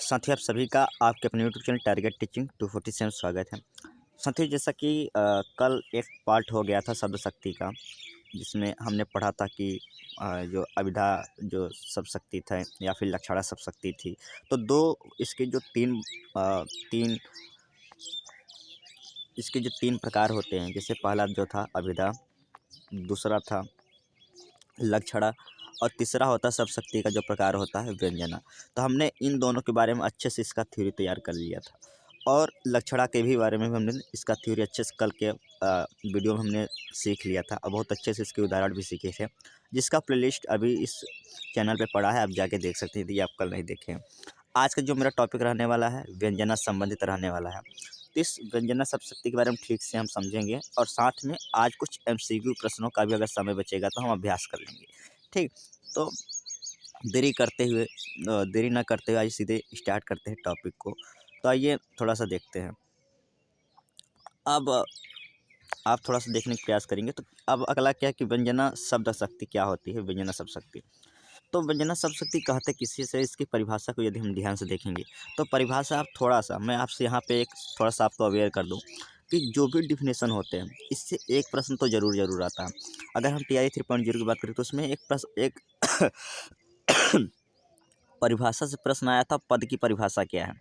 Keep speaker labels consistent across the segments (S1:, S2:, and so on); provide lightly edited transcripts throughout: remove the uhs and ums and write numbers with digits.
S1: साथ ही आप सभी का आपके अपने यूट्यूब चैनल टारगेट टीचिंग 247 स्वागत है। साथियों, जैसा कि कल एक पार्ट हो गया था शब्द शक्ति का, जिसमें हमने पढ़ा था कि जो अभिधा जो शब्द शक्ति था या फिर लक्षणा शब्द शक्ति थी, तो दो इसके जो तीन इसके जो तीन प्रकार होते हैं। जैसे पहला जो था अभिधा, दूसरा था लक्षणा और तीसरा होता है शब्द शक्ति का जो प्रकार होता है व्यंजना। तो हमने इन दोनों के बारे में अच्छे से इसका थ्योरी तैयार कर लिया था, और लक्षणा के भी बारे में भी हमने इसका थ्योरी अच्छे से कल के वीडियो में हमने सीख लिया था, और बहुत अच्छे से इसके उदाहरण भी सीखे थे, जिसका प्लेलिस्ट अभी इस चैनल पे पड़ा है, आप जाके देख सकते हैं यदि आप कल नहीं देखें। आज का जो मेरा टॉपिक रहने वाला है व्यंजना संबंधित रहने वाला है। तो इस व्यंजना शब्द शक्ति के बारे में ठीक से हम समझेंगे, और साथ में आज कुछ MCQ प्रश्नों का भी अगर समय बचेगा तो हम अभ्यास कर लेंगे। ठीक, तो देरी ना करते हुए आज सीधे स्टार्ट करते हैं टॉपिक को। तो आइए थोड़ा सा देखते हैं। अब आप थोड़ा सा देखने का प्रयास करेंगे। तो अब अगला क्या है कि व्यंजना शब्द शक्ति क्या होती है। व्यंजना शब्द शक्ति, तो व्यंजना शब्द शक्ति कहते किसी से, इसकी परिभाषा को यदि हम ध्यान से देखेंगे तो परिभाषा आप थोड़ा सा, मैं आपसे यहाँ पे एक थोड़ा सा आपको अवेयर कर दूँ कि जो भी डिफिनेशन होते हैं इससे एक प्रश्न तो ज़रूर आता है। अगर हम TRE 3.0 की बात करें तो उसमें एक परिभाषा से प्रश्न आया था, पद की परिभाषा क्या है।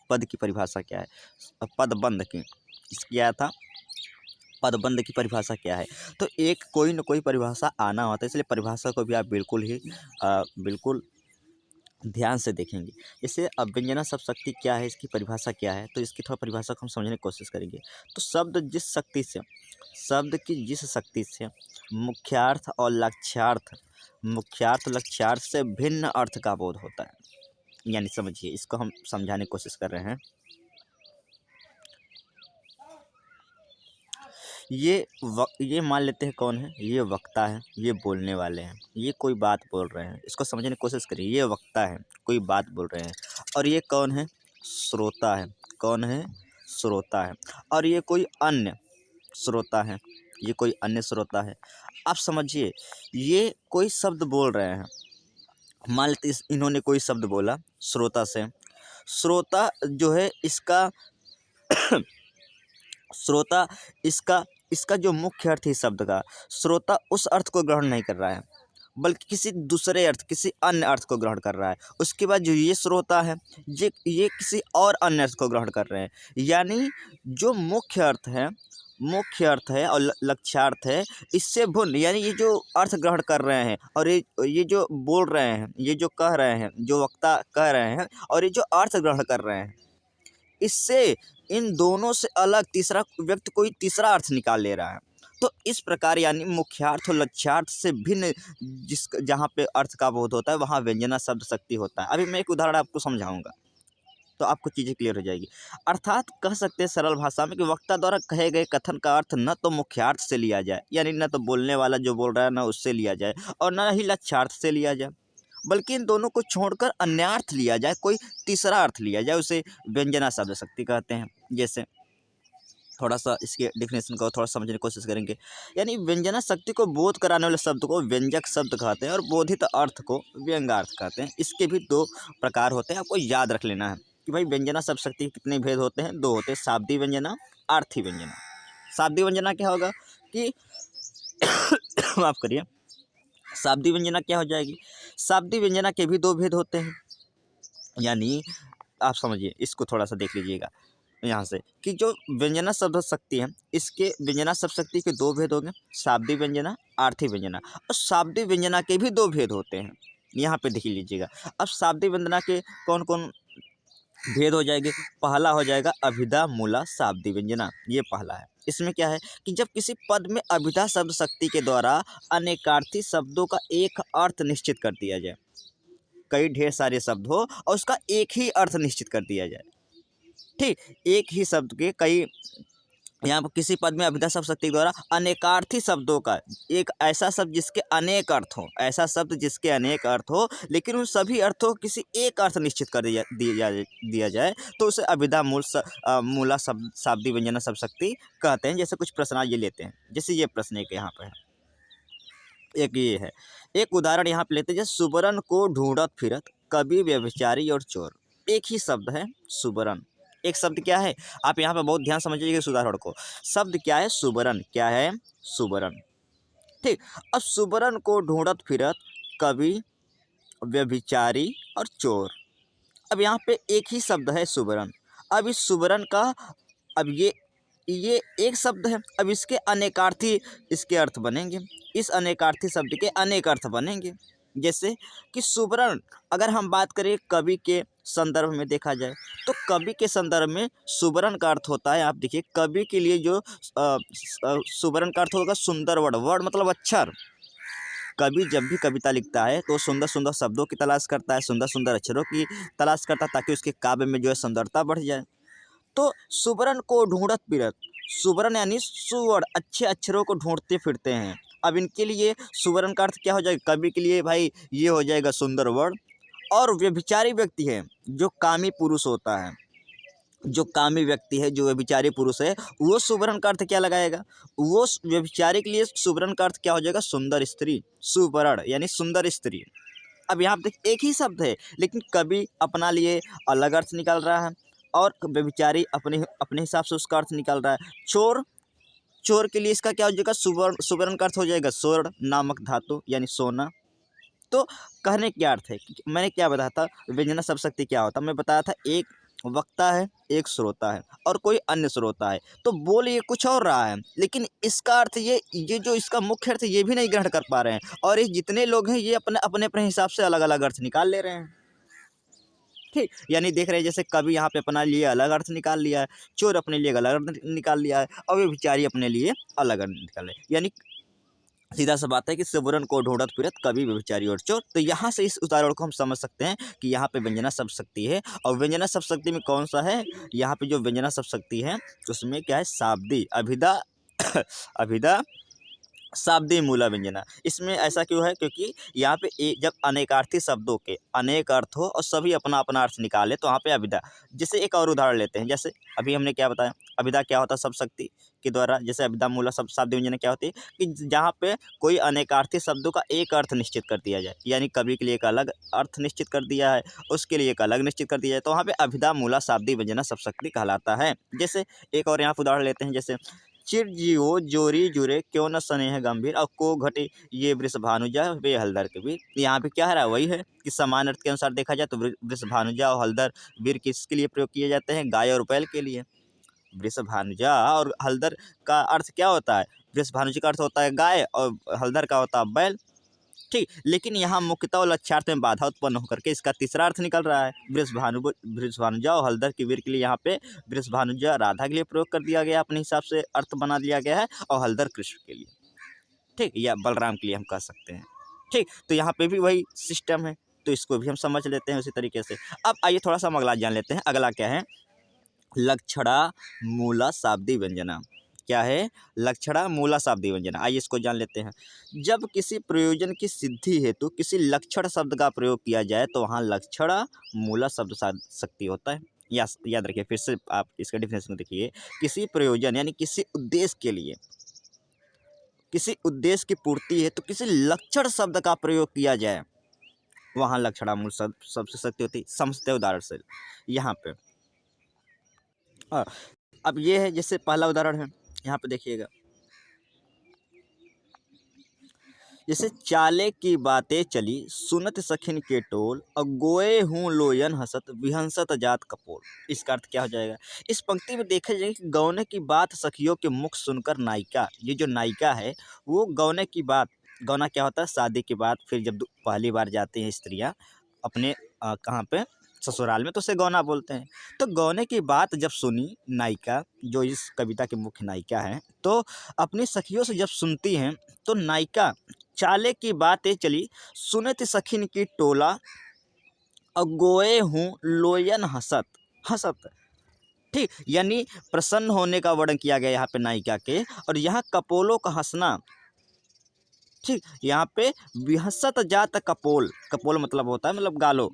S1: पद की परिभाषा क्या है, पदबंध की इसकी आया था, पदबंध की परिभाषा क्या है। तो एक कोई न कोई परिभाषा आना होता है, इसलिए परिभाषा को भी आप बिल्कुल ध्यान से देखेंगे। जैसे अब व्यंजना शब्द शक्ति क्या है, इसकी परिभाषा क्या है, तो इसकी थोड़ा परिभाषा को हम समझने की कोशिश करेंगे। तो शब्द की जिस शक्ति से मुख्यार्थ और लक्ष्यार्थ से भिन्न अर्थ का बोध होता है। यानी समझिए, इसको हम समझाने की कोशिश कर रहे हैं। ये मान लेते हैं कौन है, ये वक्ता है, ये बोलने वाले हैं, ये कोई बात बोल रहे हैं। इसको समझने की कोशिश करिए। ये वक्ता है, कोई बात बोल रहे हैं, और ये कौन है, श्रोता है। कौन है, श्रोता है। और ये कोई अन्य श्रोता है, ये कोई अन्य श्रोता है। आप समझिए, ये कोई शब्द बोल रहे हैं। मान लेते इन्होंने कोई शब्द बोला श्रोता से। श्रोता जो है इसका श्रोता इसका जो मुख्य अर्थ है शब्द का, श्रोता उस अर्थ को ग्रहण नहीं कर रहा है, बल्कि किसी दूसरे अर्थ, किसी अन्य अर्थ को ग्रहण कर रहा है। उसके बाद जो ये श्रोता है, ये किसी और अन्य अर्थ को ग्रहण कर रहे हैं। यानी जो मुख्य अर्थ है और लक्ष्यार्थ है, इससे भिन्न, यानी ये जो अर्थ ग्रहण कर रहे हैं और ये जो बोल रहे हैं, ये जो कह रहे हैं, जो वक्ता कह रहे हैं, और ये जो अर्थ ग्रहण कर रहे हैं, इससे इन दोनों से अलग तीसरा व्यक्ति कोई तीसरा अर्थ निकाल ले रहा है। तो इस प्रकार यानी मुख्यार्थ और लक्ष्यार्थ से भिन्न जहाँ पे अर्थ का बोध होता है, वहाँ व्यंजना शब्द शक्ति होता है। अभी मैं एक उदाहरण आपको समझाऊंगा तो आपको चीज़ें क्लियर हो जाएगी। अर्थात कह सकते हैं सरल भाषा में कि वक्ता द्वारा कहे गए कथन का अर्थ न तो मुख्यार्थ से लिया जाए, यानी न तो बोलने वाला जो बोल रहा है ना उससे लिया जाए, और न ही लक्ष्यार्थ से लिया जाए, बल्कि इन दोनों को छोड़कर अन्यार्थ लिया जाए, कोई तीसरा अर्थ लिया जाए। उसे व्यंजना शब्द शक्ति कहते हैं। जैसे थोड़ा सा इसके डिफिनेशन को थोड़ा समझने की कोशिश करेंगे। यानी व्यंजना शक्ति को बोध कराने वाले शब्द को व्यंजक शब्द कहते हैं, और बोधित अर्थ को व्यंग्यार्थ कहते हैं। इसके भी दो प्रकार होते हैं, आपको याद रख लेना है कि भाई व्यंजना शब्द शक्ति के कितने भेद होते हैं। दो होते हैं, शाब्दिक व्यंजना, अर्थी व्यंजना। शाब्दिक व्यंजना क्या होगा कि माफ करिए, शाब्दिक व्यंजना क्या हो जाएगी। शाब्दिक व्यंजना के भी दो भेद होते हैं। यानी आप समझिए, इसको थोड़ा सा देख लीजिएगा यहाँ से कि जो व्यंजना शब्द शक्ति है, इसके व्यंजना शब्द शक्ति के दो भेद हो गए, शाब्दिक व्यंजना, आर्थी व्यंजना। और शाब्दिक व्यंजना के भी दो भेद होते हैं, यहाँ पे देख लीजिएगा। अब शाब्दिक व्यंजना के कौन कौन भेद हो जाएंगे। पहला हो जाएगा अभिधा मूला शाब्दिक व्यंजना, ये पहला है। इसमें क्या है कि जब किसी पद में अभिधा शब्द शक्ति के द्वारा अनेकार्थी शब्दों का एक अर्थ निश्चित कर दिया जाए, कई ढेर सारे शब्द हो और उसका एक ही अर्थ निश्चित कर दिया जाए। ठीक, एक ही शब्द के कई, यहाँ पर किसी पद में अभिधा शब्द शक्ति द्वारा अनेकार्थी शब्दों का एक ऐसा शब्द जिसके अनेक अर्थ हो, ऐसा शब्द जिसके अनेक अर्थ हो, लेकिन उन सभी अर्थों को किसी एक अर्थ निश्चित कर दिया जाए, तो उसे अभिधा मूला शाब्दिक व्यंजना शब्द शक्ति कहते हैं। जैसे कुछ प्रश्न ये लेते हैं, जैसे ये प्रश्न एक यहाँ पर है, एक ये है, एक उदाहरण यहाँ पे लेते हैं, जैसे सुबरन को ढूंढत फिरत कवि व्यभिचारी और चोर। एक ही शब्द है सुबरन। एक शब्द क्या है, आप यहाँ पे बहुत ध्यान समझिएगा इस उदाहरण को। शब्द क्या है, सुबरन। क्या है, सुबरन। ठीक। अब सुबरन को ढूंढत फिरत कवि, व्यभिचारी और चोर। अब यहाँ पे एक ही शब्द है सुबरन। अब इस सुबरन का, अब ये एक शब्द है, अब इसके अनेकार्थी इसके अर्थ बनेंगे। इस अनेकार्थी शब्द के अनेक अर्थ बनेंगे। जैसे कि सुबरन, अगर हम बात करें कवि के संदर्भ में देखा जाए, तो कवि के संदर्भ में सुबरन का अर्थ होता है, आप देखिए कवि के लिए जो सुबरन का अर्थ होगा सुंदर वर्ड। वर्ड मतलब अक्षर। कवि जब भी कविता लिखता है तो सुंदर सुंदर शब्दों की तलाश करता है, सुंदर सुंदर अक्षरों की तलाश करता है, ताकि उसके काव्य में जो है सुंदरता बढ़ जाए। तो सुबरन को ढूंढत फिरत, सुबरन यानी सुवर्ण, अच्छे अक्षरों को ढूंढते फिरते हैं। अब इनके लिए सुबरन का अर्थ क्या हो जाएगा, कवि के लिए भाई ये हो जाएगा सुंदर वर्ण। और व्यभिचारी व्यक्ति है, जो कामी पुरुष होता है, जो कामी व्यक्ति है, जो व्यभिचारी पुरुष है, वो सुबरन का अर्थ क्या लगाएगा, वो व्यभिचारी के लिए सुबरन का अर्थ क्या हो जाएगा, सुंदर स्त्री। सुबरण यानी सुंदर स्त्री। अब यहाँ पे एक ही शब्द है, लेकिन कवि अपना लिए अलग अर्थ निकाल रहा है और व्यभिचारी अपने अपने हिसाब से उसका अर्थ निकाल रहा है। चोर, चोर के लिए इसका क्या हो जाएगा, सुवर्ण का अर्थ हो जाएगा स्वर्ण नामक धातु यानी सोना। तो कहने क्या अर्थ है, मैंने क्या बताया था, व्यंजना शब्द शक्ति क्या होता है, मैं बताया था एक वक्ता है, एक श्रोता है और कोई अन्य श्रोता है। तो बोल ये कुछ और रहा है, लेकिन इसका अर्थ ये जो इसका मुख्य अर्थ ये भी नहीं ग्रहण कर पा रहे हैं, और ये जितने लोग हैं ये अपने अपने अपने हिसाब से अलग अलग अर्थ निकाल ले रहे हैं। ठीक, यानी देख रहे हैं जैसे कवि यहाँ पे अपना लिए अलग अर्थ निकाल लिया है, चोर अपने लिए अलग अर्थ निकाल लिया है, और वे बेचारी अपने लिए अलग अर्थ निकाल रहे, यानी सीधा सा बात है कि सुबरन को ढूंढत फिरत कवि, व्यभिचारी और चोर। तो यहाँ से इस उदाहरण को हम समझ सकते हैं कि यहाँ पे व्यंजना शब्द शक्ति है, और व्यंजना शब्द शक्ति में कौन सा है, यहाँ पे जो व्यंजना शब्द शक्ति है उसमें क्या है, शाब्दी, अभिधा अभिधा शाब्दी मूला व्यंजना। इसमें ऐसा क्यों है, क्योंकि यहाँ पे जब अनेकार्थी शब्दों के अनेक अर्थ हो और सभी अपना अपना अर्थ निकाले, तो वहाँ पे अभिधा। जैसे एक और उदाहरण लेते हैं, जैसे अभी हमने क्या बताया, अभिधा क्या होता है, शब्द शक्ति के द्वारा। जैसे अभिधा मूला शाब्दी व्यंजना क्या होती है कि जहाँ पे कोई अनेकार्थी शब्दों का एक अर्थ निश्चित कर दिया जाए, यानी कवि के लिए एक अलग अर्थ निश्चित कर दिया है, उसके लिए एक अलग निश्चित कर दिया जाए, तो वहाँ पे अभिधा मूला शाब्दी व्यंजना शब्द शक्ति कहलाता है। जैसे एक और यहाँ पर उदाहरण लेते हैं, जैसे चिर जियो जोरी जुरे क्यों न स्नेह गंभीर, और को घटे ये वृषभानुजा वे हलदर के वीर। यहाँ पे क्या है रहा, वही है कि समान अर्थ के अनुसार देखा जाए तो वृषभानुजा और हलदर वीर किसके लिए प्रयोग किए जाते हैं, गाय और बैल के लिए। वृषभानुजा और हलदर का अर्थ क्या होता है, वृषभानुजा का अर्थ होता है गाय और हलदर का होता है बैल। ठीक, लेकिन यहाँ मुख्यतः और लक्ष्यार्थ में बाधा उत्पन्न होकर के इसका तीसरा अर्थ निकल रहा है। वृषभानुजा और हलदर की वीर के लिए यहाँ पे वृषभानुजा राधा के लिए प्रयोग कर दिया गया, अपने हिसाब से अर्थ बना दिया गया है, और हलदर कृष्ण के लिए, ठीक, या बलराम के लिए हम कह सकते हैं। ठीक, तो यहाँ पे भी वही सिस्टम है, तो इसको भी हम समझ लेते हैं उसी तरीके से। अब आइए थोड़ा सा हम अगला जान लेते हैं। अगला क्या है, लक्षणा मूला शाब्दी व्यंजना। क्या है, लक्षणा मूला शाब्दी व्यंजना। आइए इसको जान लेते हैं। जब किसी प्रयोजन की सिद्धि हेतु किसी लक्षण शब्द का प्रयोग किया जाए तो वहाँ लक्षणा मूला शब्द शक्ति होता है। याद रखिए, फिर से आप इसका डिफिनेशन देखिए, किसी प्रयोजन यानी किसी उद्देश्य के लिए, किसी उद्देश्य की पूर्ति है तो किसी लक्षण शब्द का प्रयोग किया जाए, वहाँ लक्षणा मूल शब्द शक्ति होती है। समझते उदाहरण से यहाँ पे। अब ये है, जैसे पहला उदाहरण है, यहाँ पे देखिएगा, जैसे चाले की बातें चली सुनत सखिन के टोल, और गोए हूँ लोयन हसत विहंसत जात कपोल। इसका अर्थ क्या हो जाएगा, इस पंक्ति में देखा जाएगा कि गौने की बात सखियों के मुख सुनकर नायिका, ये जो नायिका है वो गौने की बात, गौना क्या होता है, शादी के बाद फिर जब पहली बार जाती हैं स्त्रियाँ अपने कहाँ पे, ससुराल में, तो उसे गौना बोलते हैं। तो गौने की बात जब सुनी नायिका, जो इस कविता की मुख्य नायिका है, तो अपनी सखियों से जब सुनती हैं तो नायिका, चाले की बातें चली सुनत सखिन की टोला, और गोए हूँ लोयन हसत हसत। ठीक, यानी प्रसन्न होने का वर्णन किया गया यहाँ पे नायिका के, और यहाँ कपोलों का हंसना। ठीक, यहाँ पे विहसत जात कपोल, कपोल मतलब होता है मतलब गालो,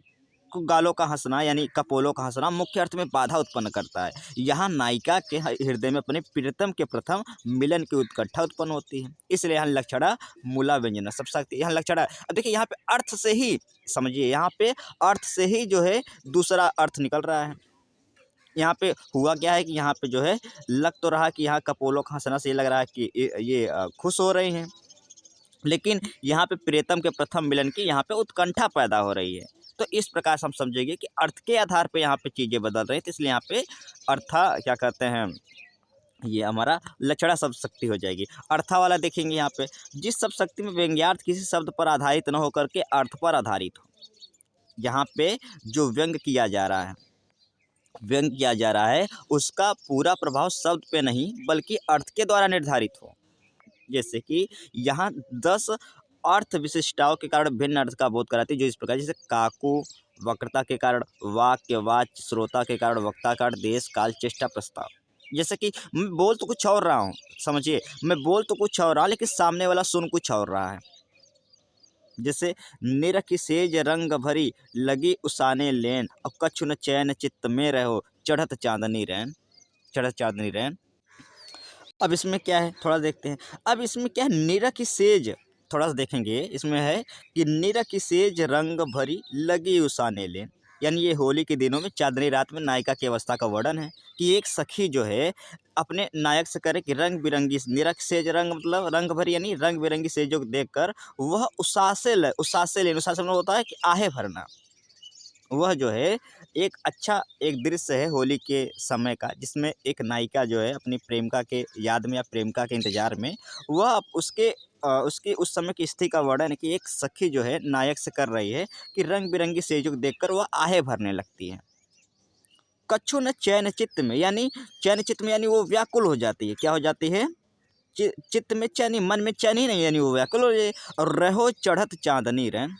S1: गालों का हंसना यानी कपोलों का हंसना मुख्य अर्थ में बाधा उत्पन्न करता है। यहाँ नायिका के हृदय में अपने प्रियतम के प्रथम मिलन की उत्कंठा उत्पन्न होती है, इसलिए यहाँ लक्षणा मूला व्यंजना सब सकती। यहाँ लक्षणा, अब देखिए यहाँ पे अर्थ से ही समझिए, यहाँ पे अर्थ से ही जो है दूसरा अर्थ निकल रहा है। यहाँ पे हुआ क्या है कि यहाँ पे जो है लग तो रहा कि यहाँ कपोलों का हंसना से ये लग रहा है कि ये खुश हो रहे हैं, लेकिन यहाँ पे प्रियतम के प्रथम मिलन की यहाँ पे उत्कंठा पैदा हो रही है। तो इस प्रकार से हम समझेंगे कि अर्थ के आधार पे यहाँ पे चीज़ें बदल रही हैं, तो इसलिए यहाँ पे अर्था क्या कहते हैं, ये हमारा लक्षणा शब्द शक्ति हो जाएगी। अर्था वाला देखेंगे यहाँ पे, जिस शब्द शक्ति में व्यंग्यार्थ किसी शब्द पर आधारित न होकर के अर्थ पर आधारित हो। यहाँ पे जो व्यंग किया जा रहा है उसका पूरा प्रभाव शब्द पे नहीं बल्कि अर्थ के द्वारा निर्धारित हो। जैसे कि यहाँ 10 अर्थ विशिष्टताओं के कारण भिन्न अर्थ का बोध कराती है, जो इस प्रकार, जैसे काकू वक्रता के कारण, वाक्य वाच्य, श्रोता के कारण, वक्ता कारण, देश काल चेष्टा प्रस्ताव। जैसे कि मैं बोल तो कुछ और रहा हूँ, समझिए मैं बोल तो कुछ और रहा लेकिन सामने वाला सुन कुछ और रहा है। जैसे निरखि सेज रंग भरी लगी उसाने लेन, अब कछु न चैन चित्त में रहो चढ़त चांदनी रैन। अब इसमें क्या है थोड़ा देखते हैं। अब इसमें क्या है, निरखि सेज, थोड़ा सा देखेंगे इसमें है कि निरखि सेज रंग भरी लगी उसाने लेन, यानी ये होली के दिनों में चांदनी रात में नायिका की अवस्था का वर्णन है कि एक सखी जो है अपने नायक से करे कि रंग बिरंगी, निरख सेज रंग मतलब रंग भरी यानी रंग बिरंगी सेजों को देखकर वह उसासे मतलब होता है कि आहे भरना। वह जो है एक अच्छा एक दृश्य है होली के समय का, जिसमें एक नायिका जो है अपनी प्रेमिका के याद में या प्रेमिका के इंतजार में वह उसकी उस समय की स्थिति का वर्णन है कि एक सखी जो है नायक से कर रही है कि रंग बिरंगी सेजों को देखकर वह आहे भरने लगती है। कछु न चैन चित्त में, यानी चैन चित्त में यानी वो व्याकुल हो जाती है। क्या हो जाती है? चित्त में चैन, मन में चैन ही नहीं, यानी वो व्याकुल हो जाए। और रहो चढ़त चांदनी रैन,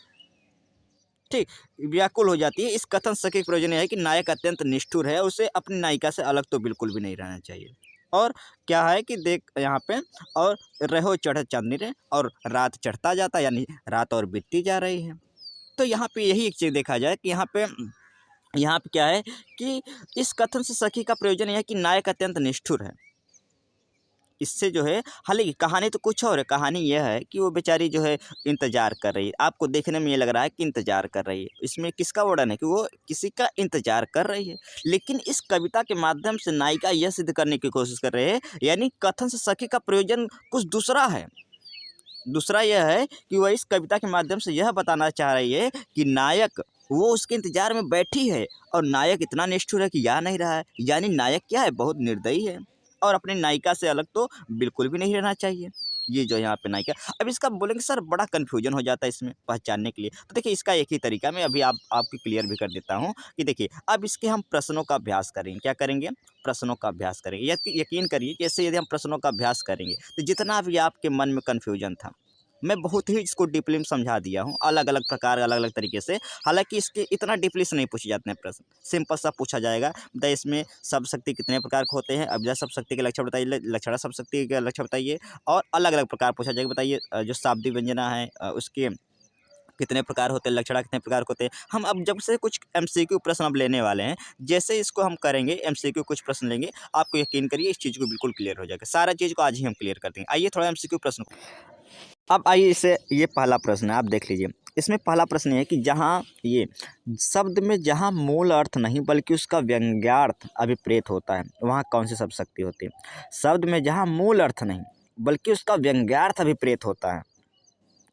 S1: ठीक, व्याकुल हो जाती है। इस कथन से के प्रयोजन है कि नायक अत्यंत निष्ठुर है, उसे अपनी नायिका से अलग तो बिल्कुल भी नहीं रहना चाहिए। और क्या है कि देख यहाँ पे, और रहो चढ़त चांदनी रैन, और रात चढ़ता जाता यानी रात और बीतती जा रही है। तो यहाँ पे यही एक चीज़ देखा जाए कि यहाँ पे क्या है कि इस कथन से सखी का प्रयोजन यह है कि नायक अत्यंत निष्ठुर है। इससे जो है, हालांकि कहानी तो कुछ और है, कहानी यह है कि वो बेचारी जो है इंतज़ार कर रही है। आपको देखने में ये लग रहा है कि इंतज़ार कर रही है, इसमें किसका वर्णन है कि वो किसी का इंतज़ार कर रही है। लेकिन इस कविता के माध्यम से नायिका यह सिद्ध करने की कोशिश कर रहे हैं, यानी कथन से सखी का प्रयोजन कुछ दूसरा है। दूसरा यह है कि वह इस कविता के माध्यम से यह बताना चाह रही है कि नायक वो उसके इंतजार में बैठी है और नायक इतना निष्ठुर है कि या नहीं रहा है, यानी नायक क्या है, बहुत निर्दयी है और अपनी नायिका से अलग तो बिल्कुल भी नहीं रहना चाहिए। ये जो यहाँ पे नायिका, अब इसका बोलेंगे सर बड़ा कन्फ्यूजन हो जाता है इसमें पहचानने के लिए। तो देखिए इसका एक ही तरीका मैं अभी आपको क्लियर भी कर देता हूँ कि देखिए अब इसके हम प्रश्नों का अभ्यास करेंगे। क्या करेंगे? प्रश्नों का अभ्यास करेंगे। यकीन करिए जैसे यदि हम प्रश्नों का अभ्यास करेंगे तो जितना भी आपके मन में कन्फ्यूजन था मैं बहुत ही इसको डीपली में समझा दिया हूँ, अलग अलग प्रकार अलग अलग तरीके से। हालांकि इसके इतना डीपली से नहीं पूछे जाते हैं प्रश्न, सिंपल सा पूछा जाएगा। बताइए इसमें शब्द शक्ति कितने प्रकार के होते हैं, अभिधा शब्द शक्ति के लक्षण बताइए, लक्षणा शब्द शक्ति के लक्षण बताइए, और अलग अलग प्रकार पूछा जाएगा। बताइए जो शाब्दिक व्यंजना है उसके कितने प्रकार होते हैं, लक्षणा कितने प्रकार के होते हैं। हम अब जब से कुछ MCQ प्रश्न अब लेने वाले हैं, जैसे इसको हम करेंगे MCQ कुछ प्रश्न लेंगे, आपको यकीन करिए इस चीज़ को बिल्कुल क्लियर हो जाएगा। सारा चीज़ को आज ही हम क्लियर कर देंगे। आइए थोड़ा MCQ प्रश्न, अब आइए इसे, ये पहला प्रश्न है, आप देख लीजिए। इसमें पहला प्रश्न है कि जहाँ ये शब्द में जहाँ मूल अर्थ नहीं बल्कि उसका व्यंग्यार्थ अभिप्रेत होता है वहाँ कौन सी शब्द शक्ति होती है? शब्द में जहाँ मूल अर्थ नहीं बल्कि उसका व्यंग्यार्थ अभिप्रेत होता है,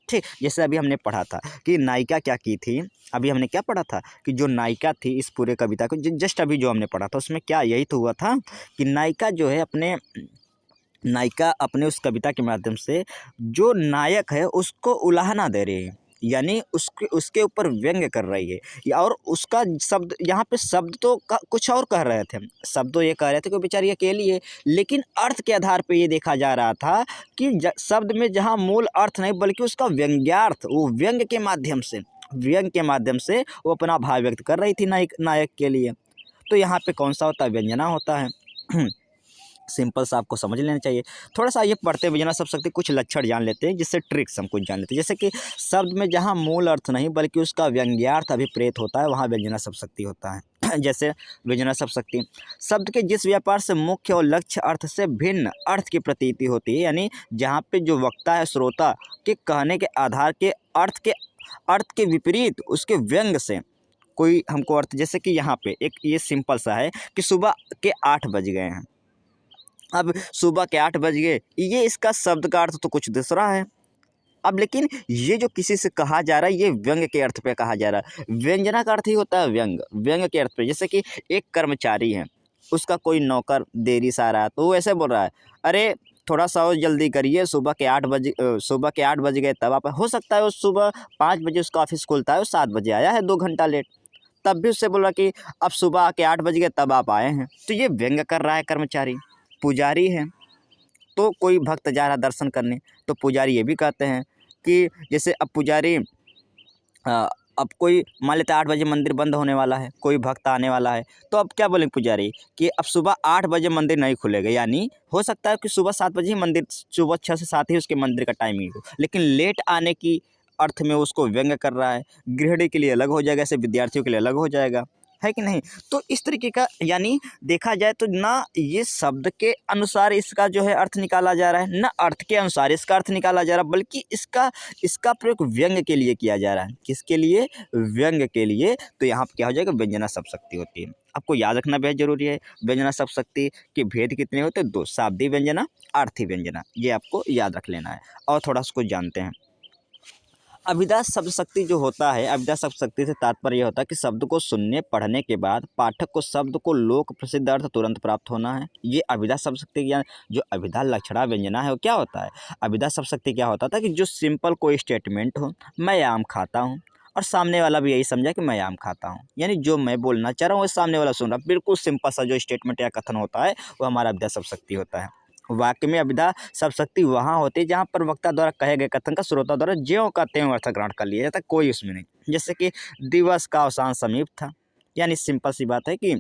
S1: ठीक। जैसे अभी हमने पढ़ा था कि नायिका क्या की थी, अभी हमने क्या पढ़ा था कि जो नायिका थी इस पूरे कविता को, जस्ट अभी जो हमने पढ़ा था उसमें क्या यही तो हुआ था कि नायिका जो है अपने उस कविता के माध्यम से जो नायक है उसको उलाहना दे रही है, यानी उसके ऊपर व्यंग्य कर रही है। और उसका शब्द यहाँ पे शब्द तो कुछ और कह रहे थे, शब्द तो ये कह रहे थे कि बेचारी अकेली है, लेकिन अर्थ के आधार पे ये देखा जा रहा था कि शब्द में जहाँ मूल अर्थ नहीं बल्कि उसका व्यंग्यार्थ, वो व्यंग के माध्यम से वो अपना भाव व्यक्त कर रही थी नायक के लिए। तो यहाँ पे कौन सा होता है? व्यंजना होता है। सिंपल सा आपको समझ लेना चाहिए। थोड़ा सा ये पढ़ते व्यंजना शब्द शक्ति कुछ लक्षण जान लेते हैं, जिससे ट्रिक्स हम कुछ जान लेते हैं। जैसे कि शब्द में जहाँ मूल अर्थ नहीं बल्कि उसका व्यंग्यार्थ अभिप्रेत होता है, वहाँ व्यंजना शब्द शक्ति होता है। जैसे व्यंजना शब्द शक्ति शब्द के जिस व्यापार से मुख्य और लक्ष्य अर्थ से भिन्न अर्थ की प्रतीति होती है, यानी जहाँ पे जो वक्ता है श्रोता के कहने के आधार के अर्थ के विपरीत उसके व्यंग से कोई हमको अर्थ, जैसे कि यहाँ पे एक ये सिंपल सा है कि सुबह के 8 बज गए हैं। अब सुबह के 8 बज गए, ये इसका शब्द का अर्थ तो कुछ दूसरा है। अब लेकिन ये जो किसी से कहा जा रहा है, ये व्यंग के अर्थ पे कहा जा रहा है। व्यंजना का अर्थ ही होता है व्यंग, व्यंग के अर्थ पे। जैसे कि एक कर्मचारी है, उसका कोई नौकर देरी से आ रहा है, तो वो ऐसे बोल रहा है, अरे थोड़ा सा और जल्दी करिए, सुबह के 8 बज गए तब आप। हो सकता है वो सुबह 5 बजे उसका ऑफिस खुलता है, वो 7 बजे आया है 2 घंटा लेट, तब भी उससे बोला कि अब सुबह के 8 बज गए तब आप आए हैं। तो ये व्यंग कर रहा है कर्मचारी। पुजारी है, तो कोई भक्त जा रहा दर्शन करने, तो पुजारी ये भी कहते हैं कि जैसे अब पुजारी अब कोई मान लेते 8 बजे मंदिर बंद होने वाला है, कोई भक्त आने वाला है, तो अब क्या बोलेंगे पुजारी कि अब सुबह 8 बजे मंदिर नहीं खुलेगा। यानी हो सकता है कि सुबह 7 बजे ही मंदिर, सुबह 6 से 7 ही उसके मंदिर का टाइमिंग हो, लेकिन लेट आने की अर्थ में उसको व्यंग कर रहा है। गृहिणी के लिए अलग हो जाएगा, ऐसे विद्यार्थियों के लिए अलग हो जाएगा, है कि नहीं। तो इस तरीके का, यानी देखा जाए तो ना ये शब्द के अनुसार इसका जो है अर्थ निकाला जा रहा है, ना अर्थ के अनुसार इसका अर्थ निकाला जा रहा है, बल्कि इसका प्रयोग व्यंग के लिए किया जा रहा है। किसके लिए? व्यंग के लिए। तो यहाँ पर क्या हो जाएगा? व्यंजना शब्द शक्ति होती है। आपको याद रखना बेहद जरूरी है। व्यंजना शब्द शक्ति के भेद कितने होते हैं? 2, शाब्दिक व्यंजना, अर्थी व्यंजना, ये आपको याद रख लेना है। और थोड़ा सा कुछ जानते हैं। अभिधा शब्द शक्ति जो होता है, अभिधा शब्द शक्ति से तात्पर्य यह होता है कि शब्द को सुनने पढ़ने के बाद पाठक को शब्द को लोक प्रसिद्ध अर्थ तुरंत प्राप्त होना है। ये अभिधा शब्द शक्ति ज्ञान। जो अभिधा लक्षणा व्यंजना है वो क्या होता है? अभिधा शब्द शक्ति क्या होता था कि जो सिंपल कोई स्टेटमेंट हो, मैं आम खाता हूँ, और सामने वाला भी यही समझा कि मैं आम खाता हूँ, यानी जो मैं बोलना चाह रहा हूँ वो सामने वाला सुन रहा। बिल्कुल सिंपल सा जो स्टेटमेंट या कथन होता है वो हमारा अभिधा शब्द शक्ति होता है। वाक्य में अभिधा शब्द शक्ति वहाँ होती है जहाँ पर वक्ता द्वारा कहे गए कथन का श्रोता द्वारा ज्यों का त्यों अर्थ ग्रहण कर लिया जाता है, कोई उसमें नहीं। जैसे कि दिवस का अवसान समीप था, यानी सिंपल सी बात है कि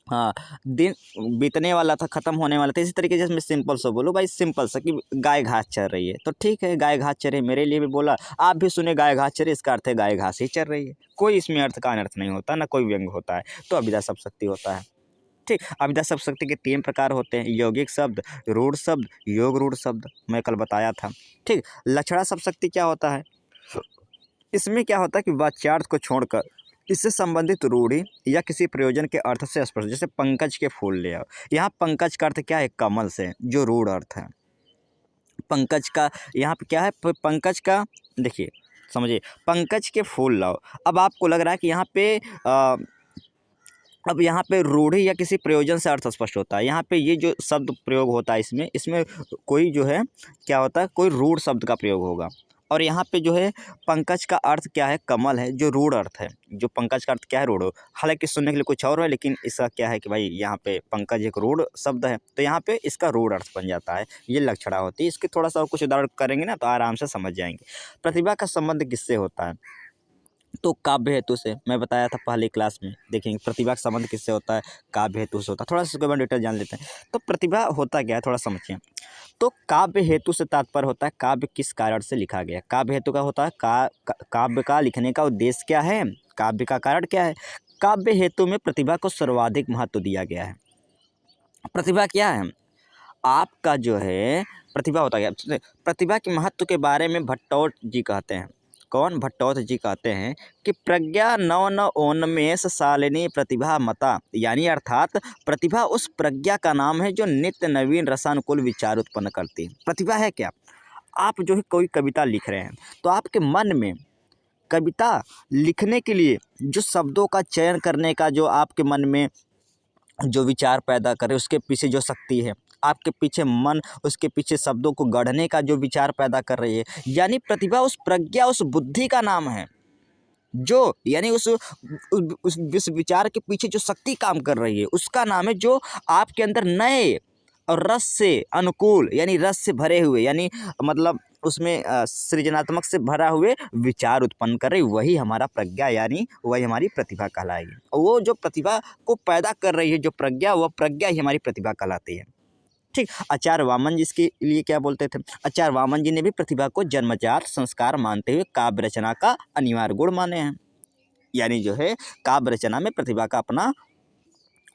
S1: हाँ, दिन बीतने वाला था, ख़त्म होने वाला था। इसी तरीके से मैं सिंपल सा बोलूँ भाई, सिंपल सा कि गाय घास चर रही है, तो ठीक है गाय घास चरे, मेरे लिए भी बोला, आप भी सुने गाय घास चरे, इसका अर्थ है गाय घास ही चर रही है। कोई इसमें अर्थ का अनर्थ नहीं होता, ना कोई व्यंग होता है। तो अभिधा शब्द शक्ति होता है। ठीक, अभिधा शब्द शक्ति के 3 प्रकार होते हैं: यौगिक शब्द, रूढ़ शब्द, योग रूढ़ शब्द, मैं कल बताया था। ठीक, लक्षणा शब्द शक्ति क्या होता है? इसमें क्या होता है कि वाच्यार्थ को छोड़कर इससे संबंधित रूढ़ी या किसी प्रयोजन के अर्थ से स्पष्ट, जैसे पंकज के फूल ले आओ। यहाँ पंकज का अर्थ क्या है? कमल से, जो रूढ़ अर्थ है। पंकज का यहाँ पे क्या है? पंकज का देखिए, समझिए, पंकज के फूल लाओ। अब आपको लग रहा है कि अब यहाँ पे रूढ़ी या किसी प्रयोजन से अर्थ स्पष्ट होता है। यहाँ पे ये जो शब्द प्रयोग होता है, इसमें कोई जो है क्या होता है? कोई रूढ़ शब्द का प्रयोग होगा। और यहाँ पे जो है पंकज का अर्थ क्या है? कमल है, जो रूढ़ अर्थ है। जो पंकज का अर्थ क्या है? रूढ़। हालांकि सुनने के लिए कुछ और है, लेकिन इसका क्या है कि भाई यहाँ पे पंकज एक रूढ़ शब्द है, तो यहाँ पे इसका रूढ़ अर्थ बन जाता है। ये लक्षणा होती है। इसके थोड़ा सा और कुछ उदाहरण करेंगे ना तो आराम से समझ जाएंगे। प्रतिभा का संबंध किससे होता है? तो काव्य हेतु से, मैं बताया था पहले क्लास में। देखेंगे प्रतिभा का संबंध किससे होता है? काव्य हेतु से होता है। थोड़ा सा इसके बारे में डिटेल जान लेते हैं। तो प्रतिभा होता क्या है, थोड़ा समझिए। तो काव्य हेतु से तात्पर्य होता है काव्य किस कारण से लिखा गया। काव्य हेतु का होता है काव्य का लिखने का उद्देश्य क्या है, काव्य का कारण क्या है। काव्य हेतु में प्रतिभा को सर्वाधिक महत्व दिया गया है। प्रतिभा क्या है? आपका जो है प्रतिभा होता क्या? प्रतिभा के महत्व के बारे में भट्टोट जी कहते हैं। कौन? भट्टोत जी कहते हैं कि प्रज्ञा नव न ओन्मेष शालिनी प्रतिभा मता, यानी अर्थात प्रतिभा उस प्रज्ञा का नाम है जो नित्य नवीन रसानुकूल विचार उत्पन्न करती है। प्रतिभा है क्या? आप जो है कोई कविता लिख रहे हैं, तो आपके मन में कविता लिखने के लिए जो शब्दों का चयन करने का जो आपके मन में जो विचार पैदा करे, उसके पीछे जो शक्ति है, आपके पीछे मन, उसके पीछे शब्दों को गढ़ने का जो विचार पैदा कर रही है, यानी प्रतिभा उस प्रज्ञा, उस बुद्धि का नाम है जो, यानी उस विचार के पीछे जो शक्ति काम कर रही है उसका नाम है, जो आपके अंदर नए और रस से अनुकूल, यानी रस से भरे हुए, यानी मतलब उसमें सृजनात्मक से भरा हुए विचार उत्पन्न कर रही, वही हमारा प्रज्ञा, यानी वही हमारी प्रतिभा कहलाएगी। और वो जो प्रतिभा को पैदा कर रही है जो प्रज्ञा, वह प्रज्ञा ही हमारी प्रतिभा कहलाती है। ठीक। आचार्य वामन जी इसके लिए क्या बोलते थे? आचार्य वामन जी ने भी प्रतिभा को जन्मजात संस्कार मानते हुए काव्य रचना का अनिवार्य गुण माने हैं। यानी जो है काव्य रचना में प्रतिभा का अपना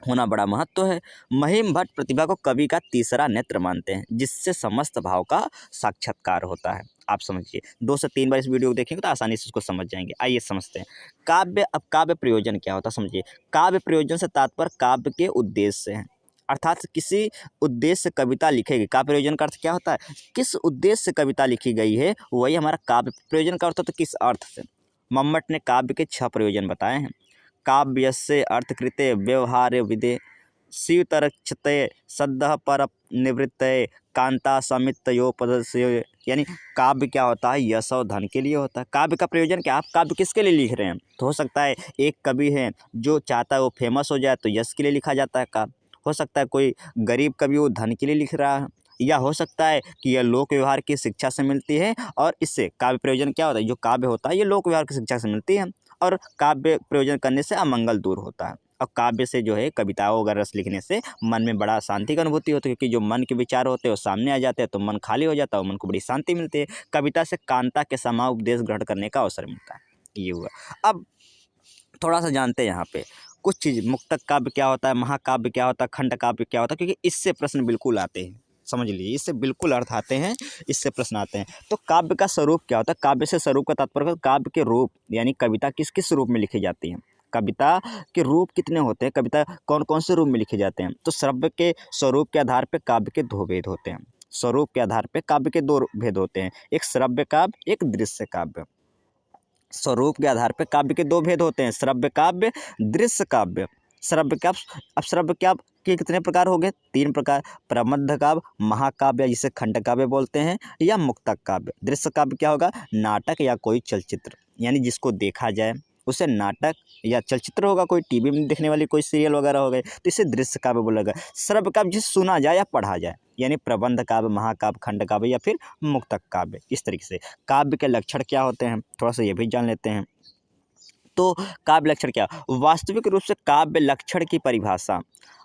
S1: होना बड़ा महत्व है। महिम भट्ट प्रतिभा को कवि का तीसरा नेत्र मानते हैं, जिससे समस्त भाव का साक्षात्कार होता है। आप समझिए, 2 से 3 बार इस वीडियो को देखेंगे तो आसानी से उसको समझ जाएंगे। आइए समझते हैं काव्य। अब काव्य प्रयोजन क्या होता है समझिए। काव्य प्रयोजन से तात्पर्य काव्य के उद्देश्य से है, अर्थात किसी उद्देश्य से कविता लिखेगी। काव्य प्रयोजन का अर्थ क्या होता है? किस उद्देश्य से कविता लिखी गई है, वही हमारा काव्य प्रयोजन का अर्थ होता है। किस अर्थ से? मम्मट ने काव्य के 6 प्रयोजन बताए हैं। काव्यस्य अर्थकृते व्यवहार विदे शिवतरक्षते सद्दः पर निवृत्तये कांता समितयोपदस्य। यानी काव्य क्या होता है? यश और धन के लिए होता है। काव्य का प्रयोजन क्या? आप काव्य किसके लिए लिख रहे हैं? तो हो सकता है एक कवि है जो चाहता है वो फेमस हो जाए, तो यश के लिए लिखा जाता है काव्य। हो सकता है कोई गरीब कवि वो धन के लिए लिख रहा है, या हो सकता है कि यह लोक व्यवहार की शिक्षा से मिलती है, और इससे काव्य प्रयोजन क्या होता है? जो काव्य होता है ये लोक व्यवहार की शिक्षा से मिलती है, और काव्य प्रयोजन करने से अमंगल दूर होता है। और काव्य से जो है कविताओं वगैरह रस लिखने से मन में बड़ा शांति की अनुभूति होती है, क्योंकि जो मन के विचार होते हैं वो सामने आ जाते हैं, तो मन खाली हो जाता है और मन को बड़ी शांति मिलती है। कविता से कांता के समा उपदेश ग्रहण करने का अवसर मिलता है। ये हुआ। अब थोड़ा सा जानते हैं यहाँ पे कुछ चीज़। मुक्तक काव्य क्या होता है, महाकाव्य क्या होता है, खंड काव्य क्या होता है, क्योंकि इससे प्रश्न बिल्कुल आते हैं। समझ लीजिए, इससे बिल्कुल अर्थ आते हैं, इससे प्रश्न आते हैं। तो काव्य का स्वरूप क्या होता है? काव्य से स्वरूप का तात्पर्य काव्य के रूप, यानी कविता किस किस रूप में लिखी जाती है, कविता के रूप कितने होते हैं, कविता कौन कौन से रूप में लिखे जाते हैं। तो श्रव्य के स्वरूप के आधार पर काव्य के 2 भेद होते हैं। स्वरूप के आधार पर काव्य के 2 भेद होते हैं, एक श्रव्य काव्य, एक दृश्य काव्य। स्वरूप के आधार पर काव्य के 2 भेद होते हैं, श्रव्य काव्य, दृश्य काव्य। श्रव्य काव्य, अब श्रव्य काव्य के कितने प्रकार हो गए? 3 प्रकार। प्रबंध काव्य, महाकाव्य जिसे खंड काव्य बोलते हैं, या मुक्तक काव्य। दृश्य काव्य क्या होगा? नाटक या कोई चलचित्र, यानी जिसको देखा जाए उसे नाटक या चलचित्र होगा, कोई टीवी में देखने वाली कोई सीरियल वगैरह हो गए, तो इसे दृश्य काव्य बोलेगा। श्रव्य काव्य जिसे सुना जाए या पढ़ा जाए, यानी प्रबंध काव्य, महाकाव्य, खंड काव्य या फिर मुक्तक काव्य। इस तरीके से काव्य के लक्षण क्या होते हैं, थोड़ा सा ये भी जान लेते हैं। तो काव्य लक्षण क्या? वास्तविक रूप से काव्य लक्षण की परिभाषा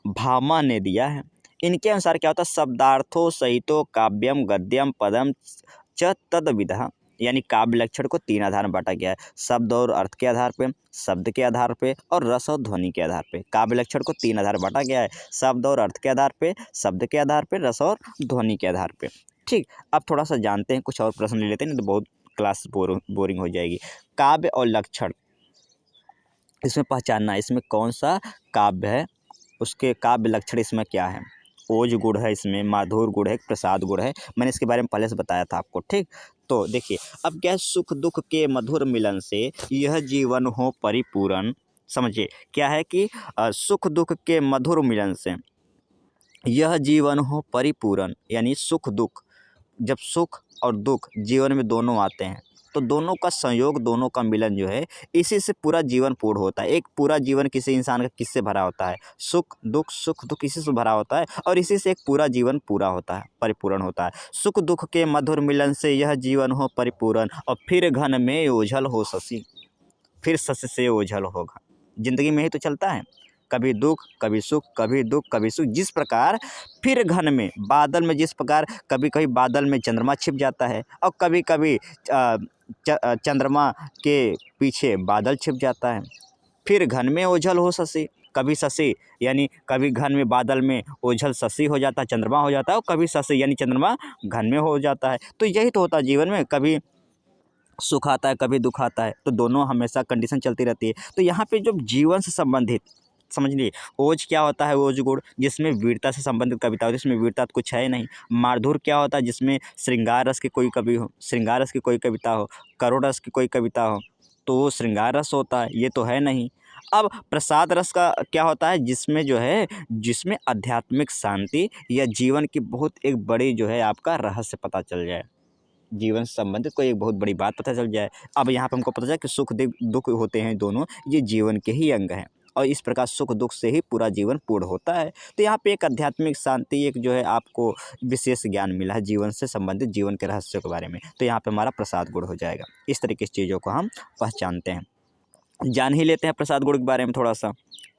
S1: भामा ने दिया है। इनके अनुसार क्या होता है? शब्दार्थो सहितो काव्यम गद्यम पदम च तद्विधा। यानी काव्य लक्षण को 3 आधार में बांटा गया है, शब्द और अर्थ के आधार पे, शब्द के आधार पे और रस और ध्वनि के आधार पे। काव्य लक्षण को 3 आधार बांटा गया है, शब्द और अर्थ के आधार पे, शब्द के आधार पे, रस और ध्वनि के आधार पे। ठीक। अब थोड़ा सा जानते हैं, कुछ और प्रश्न ले लेते हैं, नहीं तो बहुत क्लास बोरिंग हो जाएगी। काव्य और लक्षण, इसमें पहचानना है इसमें कौन सा काव्य है, उसके काव्य लक्षण इसमें क्या है। ओज गुण है, इसमें माधुर गुण है, प्रसाद गुण है। मैंने इसके बारे में पहले से बताया था आपको। ठीक। तो देखिए अब क्या है? सुख दुख के मधुर मिलन से यह जीवन हो परिपूर्ण। समझिए क्या है कि सुख दुख के मधुर मिलन से यह जीवन हो परिपूर्ण, यानी सुख दुख, जब सुख और दुख जीवन में दोनों आते हैं तो दोनों का संयोग, दोनों का मिलन जो है, इसी से पूरा जीवन पूर्ण होता है। एक पूरा जीवन किसी इंसान का किससे भरा होता है? सुख दुख इसी से भरा होता है, और इसी से एक पूरा जीवन पूरा होता है, परिपूर्ण होता है। सुख दुख के मधुर मिलन से यह जीवन हो परिपूर्ण, और फिर घन में ओझल हो शशि। फिर शशि से ओझल होगा। जिंदगी में ही तो चलता है, कभी दुख कभी सुख, कभी दुख कभी सुख। जिस प्रकार फिर घन में, बादल में जिस प्रकार कभी कभी बादल में चंद्रमा छिप जाता है, और कभी कभी चंद्रमा के पीछे बादल छिप जाता है। फिर घन में ओझल हो शशि, कभी शशि यानी कभी घन में बादल में ओझल शशि हो जाता है, चंद्रमा हो जाता है, और कभी शशि यानी चंद्रमा घन में हो जाता है। तो यही तो होता है जीवन में, कभी सुख आता है कभी दुख आता है, तो दोनों हमेशा कंडीशन चलती रहती है। तो यहाँ पे जो जीवन से संबंधित, समझ लीजिए, ओज क्या होता है? ओज गुण, जिसमें वीरता से संबंधित कविता होती है, इसमें वीरता तो कुछ है नहीं। माधुर क्या होता है? जिसमें श्रृंगार रस की कोई कवि हो, श्रृंगार रस की कोई कविता हो, करुण रस की कोई कविता हो, तो वो श्रृंगार रस होता है, ये तो है नहीं। अब प्रसाद रस का क्या होता है? जिसमें जो है, जिसमें आध्यात्मिक शांति या जीवन की बहुत एक बड़ी जो है आपका रहस्य पता चल जाए, जीवन से संबंधित कोई एक बहुत बड़ी बात पता चल जाए। अब यहाँ पे हमको पता चला कि सुख दुख होते हैं, दोनों ये जीवन के ही अंग हैं, और इस प्रकार सुख दुख से ही पूरा जीवन पूर्ण होता है। तो यहाँ पे एक आध्यात्मिक शांति, एक जो है आपको विशेष ज्ञान मिला है जीवन से संबंधित, जीवन के रहस्यों के बारे में। तो यहाँ पे हमारा प्रसाद गुण हो जाएगा। इस तरीके की चीज़ों को हम पहचानते हैं। जान ही लेते हैं प्रसाद गुण के बारे में थोड़ा सा।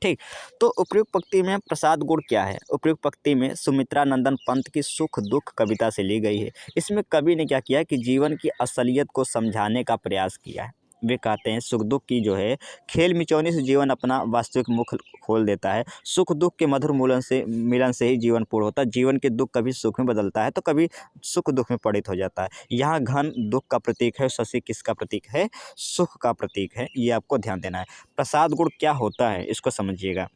S1: ठीक, तो उपयुक्त पंक्ति में प्रसाद गुण क्या है? उपयुक्त पंक्ति में सुमित्रा नंदन पंत की सुख दुख कविता से ली गई है। इसमें कवि ने क्या किया कि जीवन की असलियत को समझाने का प्रयास किया है। वे कहते हैं सुख दुख की जो है खेल मिचौनी से जीवन अपना वास्तविक मुख खोल देता है। सुख दुख के मधुर मिलन से ही जीवन पूर्ण होता है। जीवन के दुख कभी सुख में बदलता है तो कभी सुख दुख में परिणत हो जाता है। यहाँ घन दुख का प्रतीक है, शशि किसका प्रतीक है? सुख का प्रतीक है। ये आपको ध्यान देना है। प्रसाद गुण क्या होता है इसको समझिएगा।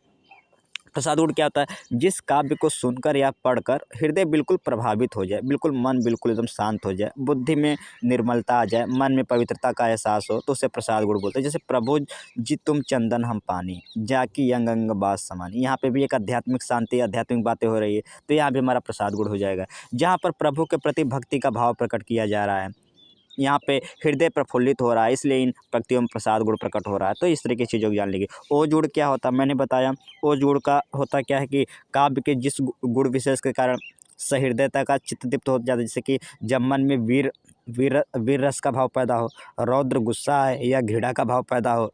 S1: प्रसाद गुण क्या होता है? जिस काव्य को सुनकर या पढ़कर हृदय बिल्कुल प्रभावित हो जाए, बिल्कुल मन बिल्कुल एकदम शांत हो जाए, बुद्धि में निर्मलता आ जाए, मन में पवित्रता का एहसास हो, तो उसे प्रसाद गुण बोलते हैं। जैसे प्रभु जी तुम चंदन हम पानी, जाकी अंग अंग बात समानी। यहाँ पे भी एक आध्यात्मिक शांति, आध्यात्मिक बातें हो रही है, तो यहाँ भी हमारा प्रसाद गुण हो जाएगा। जहाँ पर प्रभु के प्रति भक्ति का भाव प्रकट किया जा रहा है, यहाँ पे हृदय प्रफुल्लित हो रहा है, इसलिए इन पंक्तियों में प्रसाद गुण प्रकट हो रहा है। तो इस तरह की चीज़ों को जान लीजिए। ओज गुण क्या होता है? मैंने बताया ओज गुण का होता क्या है कि काव्य के जिस गुण विशेष के कारण सहृदयता का चित्त दीप्त हो जाता है। जैसे कि जब मन में वीर रस का भाव पैदा हो, रौद्र गुस्सा है या घृणा का भाव पैदा हो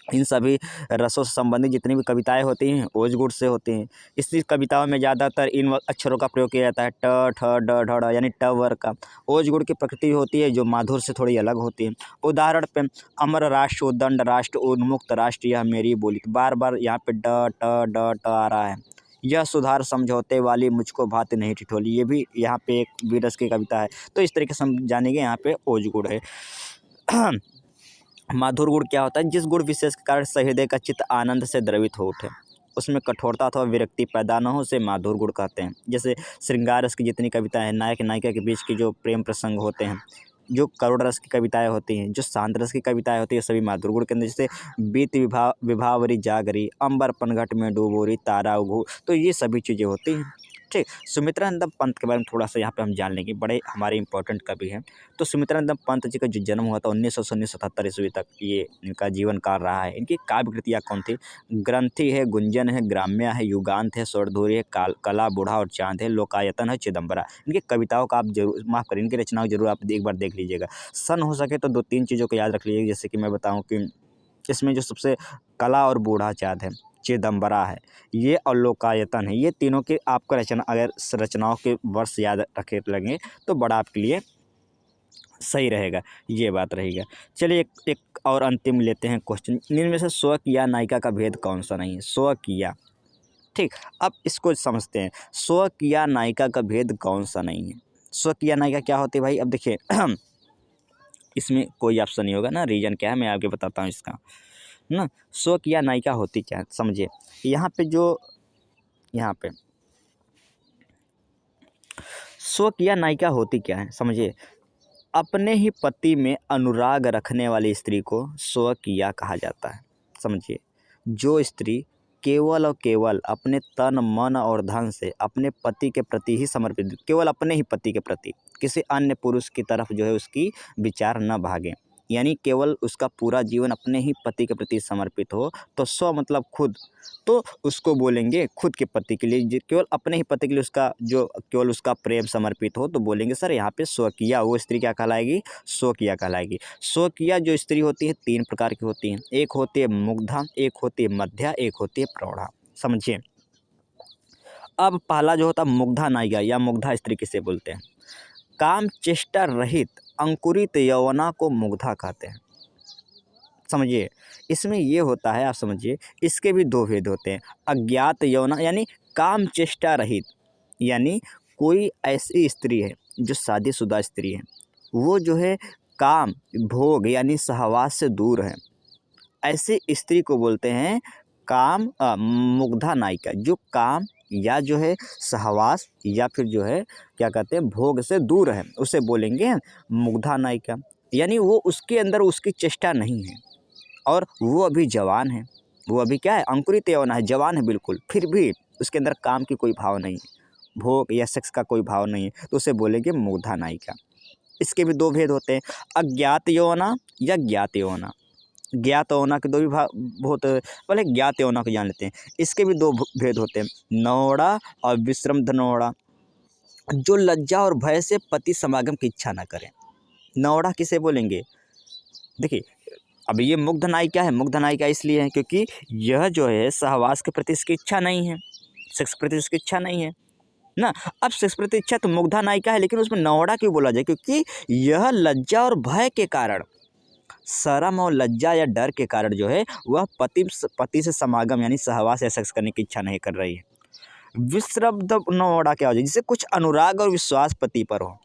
S1: इन सभी रसों से संबंधित जितनी भी कविताएं होती हैं ओज गुण से होती हैं। इसी कविताओं में ज़्यादातर इन अक्षरों का प्रयोग किया जाता है, ट ठ ड ढ ढ, यानी ट वर्ग का। ओज गुण की प्रकृति होती है जो माधुर से थोड़ी अलग होती है। उदाहरण पे अमर राष्ट्र, उद्दंड राष्ट्र, उन्मुक्त राष्ट्र, यह मेरी बोली। तो बार बार यहाँ पे ड आ रहा है। यह सुधार समझौते वाली मुझको भांति नहीं ठिठोली, ये भी यहाँ पे एक वीररस की कविता है। तो इस तरीके से जानेंगे यहाँ पे ओज गुण है। माधुर गुण क्या होता है? जिस गुण विशेष के कारण सहृदय का चित्त आनंद से द्रवित हो उठे, उसमें कठोरता अथवा विरक्ति पैदा न हो, उसे माधुर गुण कहते हैं। जैसे श्रृंगार रस की जितनी कविताएं हैं, नायक नायिका के बीच की जो प्रेम प्रसंग होते हैं, जो करुण रस की कविताएं होती हैं, जो शांत रस की कविताएं होती हैं, सभी माधुर गुण के अंदर। जैसे बीत विभावरी जागरी, अंबर पनघट में डूबोरी, तारा उघू, तो ये सभी चीज़ें होती हैं। ठीक, सुमित्रानंद पंत के बारे में थोड़ा सा यहाँ पे हम जान लेंगे, बड़े हमारे इंपॉर्टेंट कवि हैं। तो सुमित्रानंद पंत जी का जो जन्म हुआ था 1900 से 1977 ईस्वी तक ये इनका जीवन काल रहा है। इनकी काव्य कृतियाँ कौन थी? ग्रंथि है, गुंजन है, ग्राम्या है, युगांत है, स्वर्णधूरी है, कला, बूढ़ा और चांद है, लोकायतन है, चिदम्बरा। इनकी कविताओं का आप जरूर, माफ़ करें, इनकी रचनाओं जरूर आप एक बार देख लीजिएगा। सन हो सके तो 2-3 चीज़ों को याद रख लीजिएगा। जैसे कि मैं बताऊँ कि इसमें जो सबसे कला और बूढ़ा चाँद है, चिदम्बरा है, ये और लोकायतन है, ये तीनों की आपका रचना अगर रचनाओं के वर्ष याद रखे लगेंगे तो बड़ा आपके लिए सही रहेगा। ये बात रहेगा। चलिए एक और अंतिम लेते हैं क्वेश्चन। इनमें से स्वकीय नायिका का भेद कौन सा नहीं है? स्वकीय। ठीक, अब इसको समझते हैं। स्वकीय नायिका का भेद कौन सा नहीं है? स्वकीय नायिका क्या होती है भाई? अब देखिए इसमें कोई ऑप्शन नहीं होगा ना, रीजन क्या है मैं आपको बताता हूँ इसका ना। स्वकीय नायिका होती क्या है समझिए। यहाँ पे स्वकीय नायिका होती क्या है समझिए। अपने ही पति में अनुराग रखने वाली स्त्री को स्वकीय कहा जाता है। समझिए, जो स्त्री केवल और केवल अपने तन मन और धन से अपने पति के प्रति ही समर्पित, केवल अपने ही पति के प्रति, किसी अन्य पुरुष की तरफ जो है उसकी विचार न भागे, यानी केवल उसका पूरा जीवन अपने ही पति के प्रति समर्पित हो, तो स्व मतलब खुद, तो उसको बोलेंगे खुद के पति के लिए, केवल अपने ही पति के लिए उसका जो केवल उसका प्रेम समर्पित हो, तो बोलेंगे सर यहाँ पे स्वकीय। वो स्त्री क्या कहलाएगी? स्वकीय कहलाएगी। स्वकीय जो स्त्री होती है 3 प्रकार की होती हैं। एक होती है मुग्धा, एक होती है मध्या, एक होती है प्रौढ़ा। समझिए, अब पहला जो होता है मुग्धा नायिका या मुग्धा स्त्री किसे बोलते हैं? काम चेष्टा रहित अंकुरित यौवना को मुग्धा कहते हैं। समझिए, इसमें ये होता है, आप समझिए, इसके भी 2 भेद होते हैं। अज्ञात यौवना यानी काम चेष्टा रहित, यानी कोई ऐसी स्त्री है जो शादीशुदा स्त्री है, वो जो है काम भोग यानी सहवास से दूर है, ऐसी स्त्री को बोलते हैं मुग्धा नायिका। जो काम या जो है सहवास या फिर जो है क्या कहते हैं भोग से दूर है, उसे बोलेंगे मुग्धा नायिका। यानी वो उसके अंदर उसकी चेष्टा नहीं है और वो अभी जवान है, वो अभी क्या है? अंकुरित यौवन है, जवान है बिल्कुल, फिर भी उसके अंदर काम की कोई भाव नहीं है, भोग या सेक्स का कोई भाव नहीं है, तो उसे बोलेंगे मुग्धा नायिका। इसके भी 2 भेद होते हैं, अज्ञात यौवना या ज्ञात यौवना। ज्ञात यौवना के 2 भी भाग बहुत, पहले ज्ञात यौवना को जान लेते हैं। इसके भी 2 भेद होते हैं, नौड़ा और विश्रम धनौड़ा। जो लज्जा और भय से पति समागम की इच्छा न करें, नौड़ा किसे बोलेंगे? देखिए, अब ये मुग्ध नायिका है, मुग्ध नायिका इसलिए है क्योंकि यह जो है सहवास के प्रति इसकी इच्छा नहीं है, सेक्स प्रति इसकी इच्छा नहीं है ना। अब सेक्स प्रति इच्छा तो मुग्धा नायिका है, लेकिन उसमें नौड़ा क्यों बोला जाए? क्योंकि यह लज्जा और भय के कारण, शर्म और लज्जा या डर के कारण जो है वह पति से समागम यानी सहवास या सेक्स करने की इच्छा नहीं कर रही है। विश्रब्द नौड़ा क्या हो जाए? जिससे कुछ अनुराग और विश्वास पति पर हो,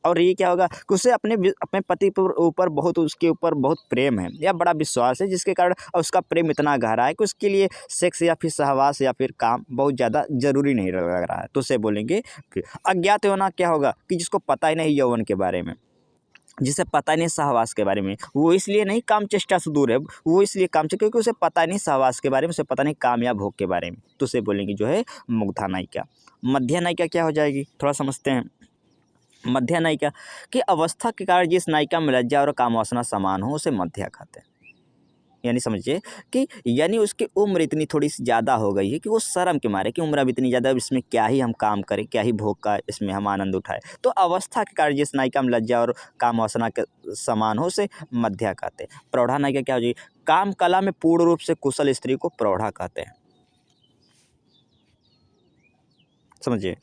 S1: और ये क्या होगा कि उसे अपने पति पर ऊपर बहुत, उसके ऊपर बहुत प्रेम है या बड़ा विश्वास है, जिसके कारण उसका प्रेम इतना गहरा है कि उसके लिए सेक्स या फिर सहवास या फिर काम बहुत ज़्यादा ज़रूरी नहीं लग रहा है, तो उसे बोलेंगे कि अज्ञात होना क्या होगा कि जिसको पता ही नहीं यौवन के बारे में, जिसे पता नहीं सहवास के बारे में, वो इसलिए नहीं काम चेष्टा से दूर है, वो इसलिए काम चेष्टा क्योंकि उसे पता नहीं सहवास के बारे में, उसे पता नहीं काम या भोग के बारे में, तो उसे बोलेंगे जो है मुग्धा नायिका। मध्य नायिका क्या हो जाएगी, थोड़ा समझते हैं। मध्य नायिका की अवस्था के कारण जिस नायिका में लज्जा और कामवासना समान हो उसे मध्या कहते हैं। यानी समझिए कि यानी उसकी उम्र इतनी थोड़ी सी ज़्यादा हो गई है कि वो शर्म के मारे कि उम्र अब इतनी ज़्यादा, इसमें क्या ही हम काम करें, क्या ही भोग का इसमें हम आनंद उठाएं, तो अवस्था के कारण जिस नायिका में लज्जा और कामवासना के समान हो उसे मध्या कहते हैं। प्रौढ़ा नायिका क्या हो जाएगी? काम कला में पूर्ण रूप से कुशल स्त्री को प्रौढ़ा कहते हैं। समझिए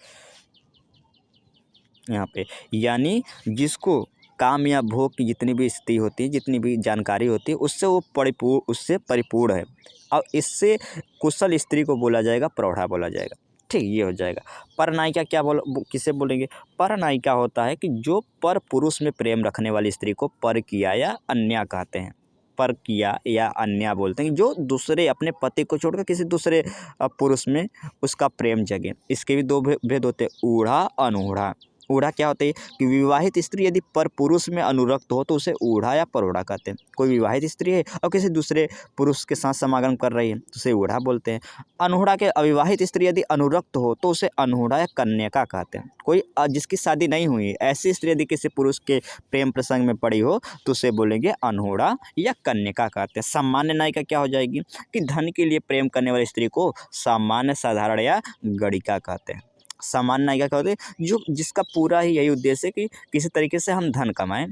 S1: यहाँ पे, यानी जिसको काम या भोग की जितनी भी स्थिति होती है, जितनी भी जानकारी होती है, उससे वो उससे परिपूर्ण है, और इससे कुशल स्त्री को बोला जाएगा प्रौढ़ा बोला जाएगा। ठीक, ये हो जाएगा। परनायिका क्या किसे बोलेंगे? परनायिका होता है कि जो पर पुरुष में प्रेम रखने वाली स्त्री को पर किया या अन्या कहते हैं। पर किया या अन्या बोलते हैं, जो दूसरे अपने पति को छोड़कर किसी दूसरे पुरुष में उसका प्रेम जगे। इसके भी दो भेद होते हैं, ऊढ़ा अनूढ़ा। ऊढ़ा क्या होता है कि विवाहित स्त्री यदि पर पुरुष में अनुरक्त हो तो उसे ऊढ़ा या परऊढ़ा कहते हैं। कोई विवाहित स्त्री है और किसी दूसरे पुरुष के साथ समागम कर रही है तो उसे ऊढ़ा बोलते हैं। अनूढ़ा के अविवाहित स्त्री यदि अनुरक्त हो तो उसे अनूढ़ा या कन्यका कहते हैं। कोई जिसकी शादी नहीं हुई है ऐसी स्त्री यदि किसी पुरुष के प्रेम प्रसंग में पड़ी हो तो उसे बोलेंगे अनूढ़ा या कन्यका कहते हैं। सामान्य नायिका क्या हो जाएगी कि धन के लिए प्रेम करने वाली स्त्री को सामान्य, साधारण या गणिका कहते हैं। सामान्य नायिका क्या होती है? जो जिसका पूरा ही यही उद्देश्य है कि किसी तरीके से हम धन कमाएं।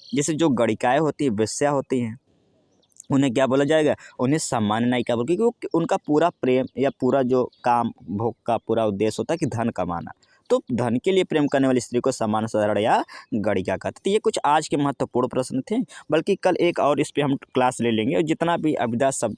S1: जैसे जो गणिकाएँ होती हैं, वेश्या होती हैं, उन्हें क्या बोला जाएगा? उन्हें सामान्य नायिका बोल, क्योंकि वो उनका पूरा प्रेम या पूरा जो काम भोग का पूरा उद्देश्य होता है कि धन कमाना। तो धन के लिए प्रेम करने वाली स्त्री को सामान्य, साधारण या गणिका कहते हैं। तो ये कुछ आज के महत्वपूर्ण प्रश्न थे, बल्कि कल एक और इस पे हम क्लास ले लेंगे, और जितना भी अभिधा सब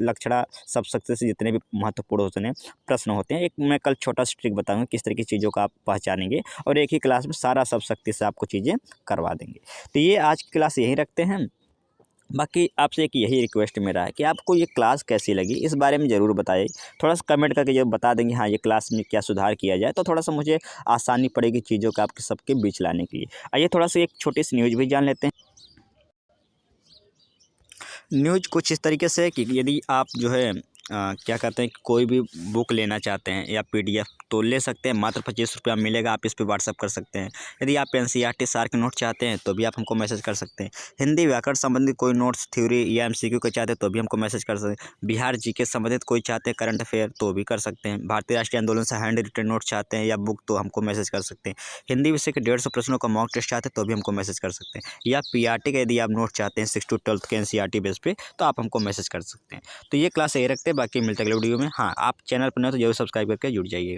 S1: लक्षणा सब शक्ति से जितने भी महत्वपूर्ण होते हैं प्रश्न होते हैं, एक मैं कल छोटा सा ट्रिक बताऊंगा किस तरह की चीज़ों को आप पहचानेंगे, और एक ही क्लास में सारा सब शक्ति से आपको चीज़ें करवा देंगे। तो ये आज की क्लास यहीं रखते हैं। बाकी आपसे एक यही रिक्वेस्ट मेरा है कि आपको ये क्लास कैसी लगी इस बारे में ज़रूर बताइए। थोड़ा सा कमेंट करके जब बता देंगे हाँ ये क्लास में क्या सुधार किया जाए, तो थोड़ा सा मुझे आसानी पड़ेगी चीज़ों का आपके सबके बीच लाने के लिए। आइए थोड़ा सा एक छोटी सी न्यूज़ भी जान लेते हैं। न्यूज़ कुछ इस तरीके से है कि यदि आप जो है क्या कहते हैं, कोई भी बुक लेना चाहते हैं या PDF तो ले सकते हैं, मात्र 25 रुपया मिलेगा, आप इस पे व्हाट्सअप कर सकते हैं। यदि आप NCERT सार के नोट चाहते हैं तो भी आप हमको मैसेज कर सकते हैं। हिंदी व्याकरण संबंधित कोई नोट्स, थ्योरी या MCQ के चाहते हैं तो भी हमको मैसेज कर सकते हैं। बिहार GK संबंधित कोई चाहते हैं करंट अफेयर तो भी कर सकते हैं। भारतीय राष्ट्रीय आंदोलन से हैंड रिटन नोट चाहते हैं या बुक तो हमको मैसेज कर सकते हैं। हिंदी विषय के 150 प्रश्नों का मॉक टेस्ट चाहते हैं तो भी हमको मैसेज कर सकते हैं। या PRT का यदि आप नोट चाहते हैं 6 to 12 के NCERT बेस पे तो आप हमको मैसेज कर सकते हैं। तो ये क्लास यही रखते हैं, बाकी मिलते हैं अगले वीडियो में। हाँ, आप चैनल पर नए तो जरूर सब्सक्राइब करके जुड़ जाइए।